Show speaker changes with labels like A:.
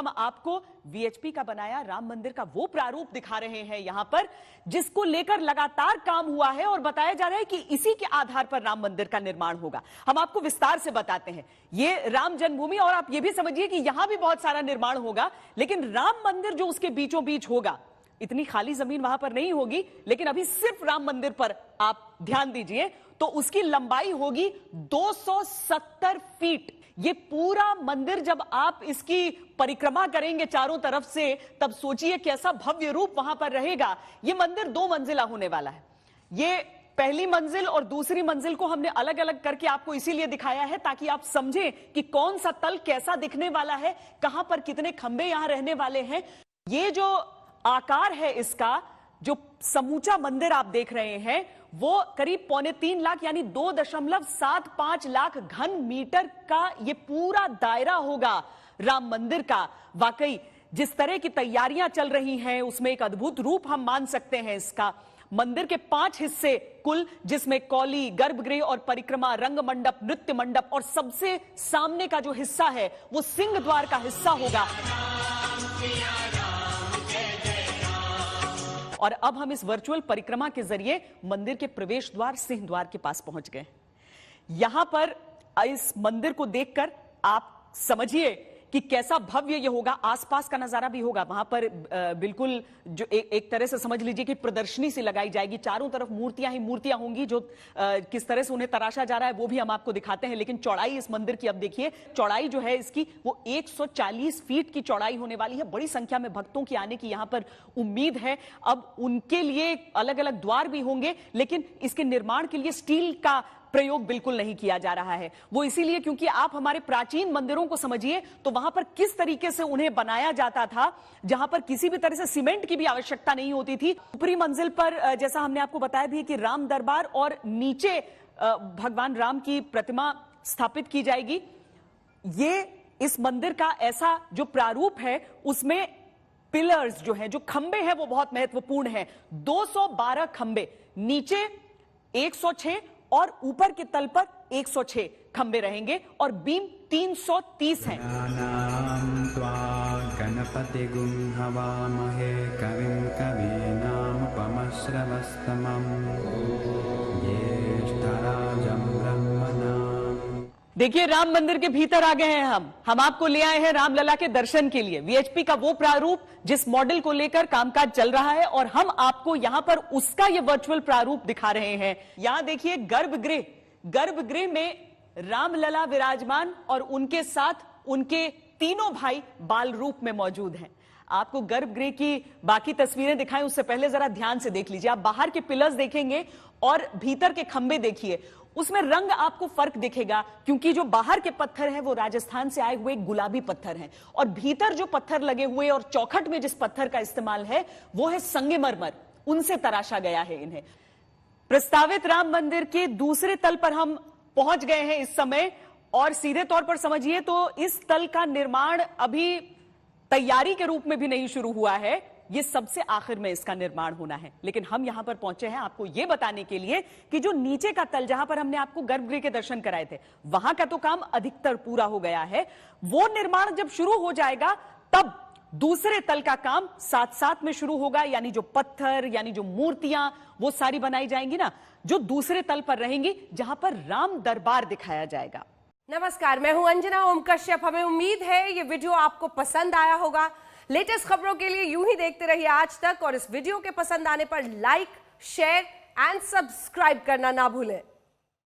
A: हम आपको वीएचपी का बनाया राम मंदिर का वो प्रारूप दिखा रहे हैं यहां पर, जिसको लेकर लगातार काम हुआ है और बताया जा रहा है कि इसी के आधार पर राम मंदिर का निर्माण होगा। हम आपको विस्तार से बताते हैं। ये राम जन्मभूमि, और आप ये भी समझिए कि यहां भी बहुत सारा निर्माण होगा, लेकिन राम मंदिर जो उसके बीचों बीच होगा, इतनी खाली जमीन वहां पर नहीं होगी, लेकिन अभी सिर्फ राम मंदिर पर आप ध्यान दीजिए तो उसकी लंबाई होगी 270 फीट। ये पूरा मंदिर जब आप इसकी परिक्रमा करेंगे चारों तरफ से, तब सोचिए कैसा भव्य रूप वहां पर रहेगा। ये मंदिर 2 मंजिला होने वाला है। ये पहली मंजिल और दूसरी मंजिल को हमने अलग अलग करके आपको इसीलिए दिखाया है ताकि आप समझें कि कौन सा तल कैसा दिखने वाला है, कहां पर कितने खंबे यहां रहने वाले हैं। ये जो आकार है इसका, जो समूचा मंदिर आप देख रहे हैं, वो करीब 2.25 लाख यानी 2.75 लाख घन मीटर का ये पूरा दायरा होगा राम मंदिर का। वाकई जिस तरह की तैयारियां चल रही हैं उसमें एक अद्भुत रूप हम मान सकते हैं इसका। मंदिर के 5 हिस्से कुल, जिसमें कौली, गर्भगृह और परिक्रमा, रंग मंडप, नृत्य मंडप और सबसे सामने का जो हिस्सा है वो सिंह द्वार का हिस्सा होगा। और अब हम इस वर्चुअल परिक्रमा के जरिए मंदिर के प्रवेश द्वार सिंह द्वार के पास पहुंच गए। यहां पर इस मंदिर को देखकर आप समझिए कि कैसा भव्य ये होगा। आसपास का नजारा भी होगा वहां पर, बिल्कुल जो एक तरह से समझ लीजिए कि प्रदर्शनी से लगाई जाएगी। चारों तरफ मूर्तियां ही मूर्तियां होंगी, जो किस तरह से उन्हें तराशा जा रहा है वो भी हम आपको दिखाते हैं। लेकिन चौड़ाई इस मंदिर की अब देखिए, चौड़ाई जो है इसकी वो 140 फीट की चौड़ाई होने वाली है। बड़ी संख्या में भक्तों की आने की यहां पर उम्मीद है। अब उनके लिए अलग अलग द्वार भी होंगे, लेकिन इसके निर्माण के लिए स्टील का प्रयोग बिल्कुल नहीं किया जा रहा है। वो इसीलिए क्योंकि आप हमारे प्राचीन मंदिरों को समझिए तो वहां पर किस तरीके से उन्हें बनाया जाता था, जहां पर किसी भी तरह से सीमेंट की भी आवश्यकता नहीं होती थी। ऊपरी मंजिल पर जैसा हमने आपको बताया भी कि राम दरबार और नीचे भगवान राम की प्रतिमा स्थापित की जाएगी। ये इस मंदिर का ऐसा जो प्रारूप है उसमें पिलर्स जो हैं, जो खंबे हैं, वो बहुत महत्वपूर्ण है। 212 खंबे, नीचे 106 और ऊपर के तल पर 106 खंबे रहेंगे और बीम 330 हैं।
B: गणपति गुं हवामहे कविं कवीनामुपमश्रवस्तमं ज्येष्ठराजं ब्रह्मणाम्।
A: देखिए राम मंदिर के भीतर आ गए हैं हम आपको ले आए हैं रामलला के दर्शन के लिए। वीएचपी का वो प्रारूप जिस मॉडल को लेकर कामकाज चल रहा है, और हम आपको यहां पर उसका ये वर्चुअल प्रारूप दिखा रहे हैं। यहां देखिए गर्भगृह, गर्भगृह में रामलला विराजमान और उनके साथ उनके तीनों भाई बाल रूप में मौजूद हैं। आपको गर्भगृह की बाकी तस्वीरें दिखाएं उससे पहले जरा ध्यान से देख लीजिए। आप बाहर के पिलर्स देखेंगे और भीतर के खंबे देखिए, उसमें रंग आपको फर्क दिखेगा, क्योंकि जो बाहर के पत्थर हैं वो राजस्थान से आए हुए गुलाबी पत्थर हैं, और भीतर जो पत्थर लगे हुए और चौखट में जिस पत्थर का इस्तेमाल है वो है संगमरमर, उनसे तराशा गया है इन्हें। प्रस्तावित राम मंदिर के दूसरे तल पर हम पहुंच गए हैं इस समय, और सीधे तौर पर समझिए तो इस तल का निर्माण अभी तैयारी के रूप में भी नहीं शुरू हुआ है। ये सबसे आखिर में इसका निर्माण होना है। लेकिन हम यहां पर पहुंचे हैं आपको यह बताने के लिए कि जो नीचे का तल, जहां पर हमने आपको गर्भगृह के दर्शन कराए थे, वहां का तो काम अधिकतर पूरा हो गया है। वो निर्माण जब शुरू हो जाएगा तब दूसरे तल का काम साथ साथ में शुरू होगा। यानी जो पत्थर, यानी जो मूर्तियां, वो सारी बनाई जाएंगी ना, जो दूसरे तल पर रहेंगी, जहां पर राम दरबार दिखाया जाएगा।
C: नमस्कार, मैं हूं अंजना ओम कश्यप। हमें उम्मीद है ये वीडियो आपको पसंद आया होगा। लेटेस्ट खबरों के लिए यूं ही देखते रहिए आज तक, और इस वीडियो के पसंद आने पर लाइक, शेयर एंड सब्सक्राइब करना ना भूलें।